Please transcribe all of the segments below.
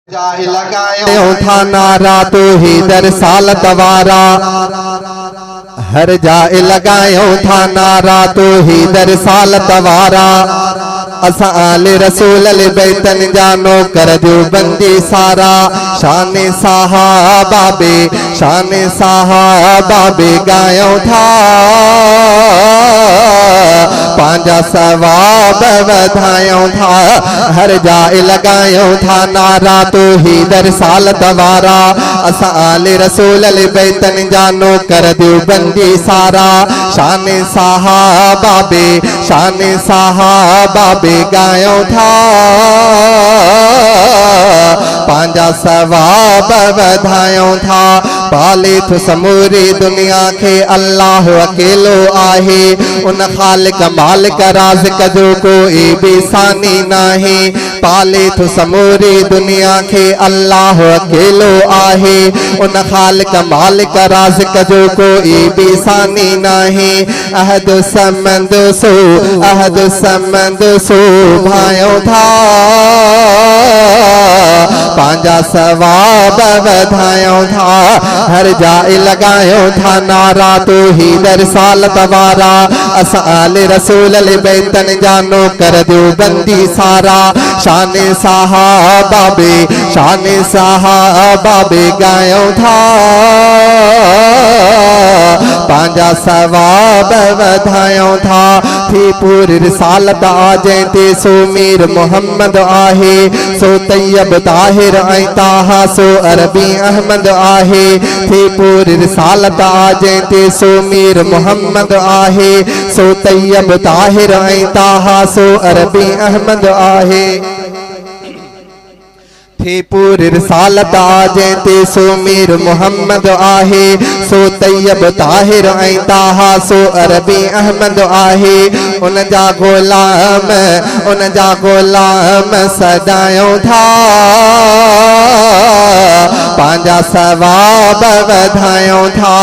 लगायो था नारा तो ही दर साल तवारा। हर जाए लगायो था नारा तो ही दर साल तवारा। असा आले रसूल अल बैतन जानो कर दो बंदी सारा। शान साहबाबे गायो था पांजा सवाब वधायो था। हर जाए लगायो था नारा तो ही दर साल तवारा। असा आले रसूल अल बैतन जानो कर दो बंदी सारा। शान साहबाबे गायो था पांजा सवाब वधायो था। पाले तो समूरी दुनिया के अल्लाह अकेलो आहे। उन खालिक मालिक राज़िक जो कोई भी सानी नाही। पाले तो समूरी दुनिया के अल्लाह अकेलो आहे। उन खालिक मालिक राज़िक जो कोई भी सानी नाही। अहद समंद सो भायो था पांजा सवाब वधायो था। हर जाए लगायो था नारा तो ही दर साल तवारा। असा आले रसूल अल बैतन जानो कर दो बंदी सारा। शान साहबाबे गायो था पांजा सवाब वधायो था। थी पूरी रिसालत आजे ते सो मीर मोहम्मद आहे। सो तैयब ताहिर ऐं ताहा सो अरबी अहमद आहे। थी पूरी रिसालत आजे ते सो मीर मोहम्मद आहे। सो तैयब ताहिर ऐं ताहा सो अरबी अहमद आहे। थी पूरी रिसालत आजे ते सो मीर मोहम्मद आहे। सो तैयब ताहिर ऐं ताहा सो अरबी अहमद आहे। उन जा गुलाम सदायो था पांजा सवाब वधायो था।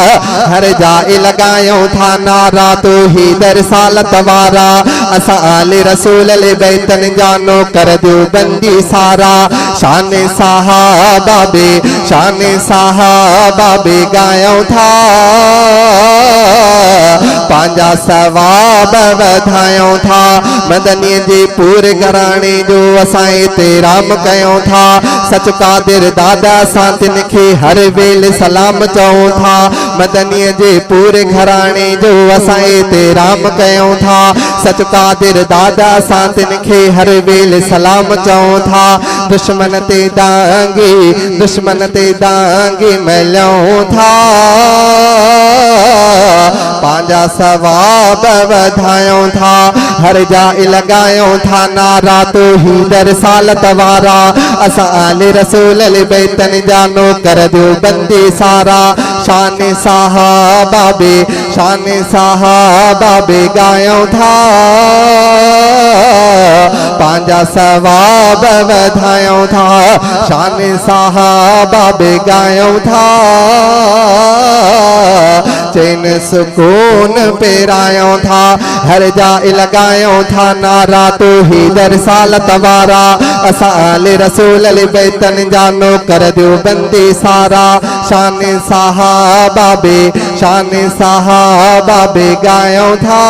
हर जाए लगायो था नारा तो ही दर साल तवारा। असा आले रसूल अल बैतन जानो कर दो बंदी सारा। शान साहबाबे गायो था पांजा सवाब वधायो था। मदनी जे पूरे घराने जो असाए ते राम कयो था। सच कादिर दादा सां तिन खे हर वेल सलाम चऊं था। मदनी जे पूरे घराने जो असाए ते राम कयो था। सच कादिर दादा सां तिन खे हर वेल सलाम चऊं था। दुश्मन ते दांगी मिलूं था पांजा सवाब वधायो था। हर जाए लगायो था नारा तो ही दर साल तवारा। असा आले रसूल अल बैतन जानो कर दो बंदी सारा। शान साहबाबे गायो था पांजा सवाब वधायो था। शान साहबाबे गायो था चैन सुकून पेरायो था। हर जाए लगायो था नारा तो ही दर साल तवारा। असा आले रसूल अल बैतन जानो कर दो बंदी सारा। शान साहबाबे गायो था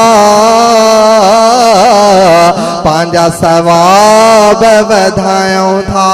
पांजा सवाब वधायो था।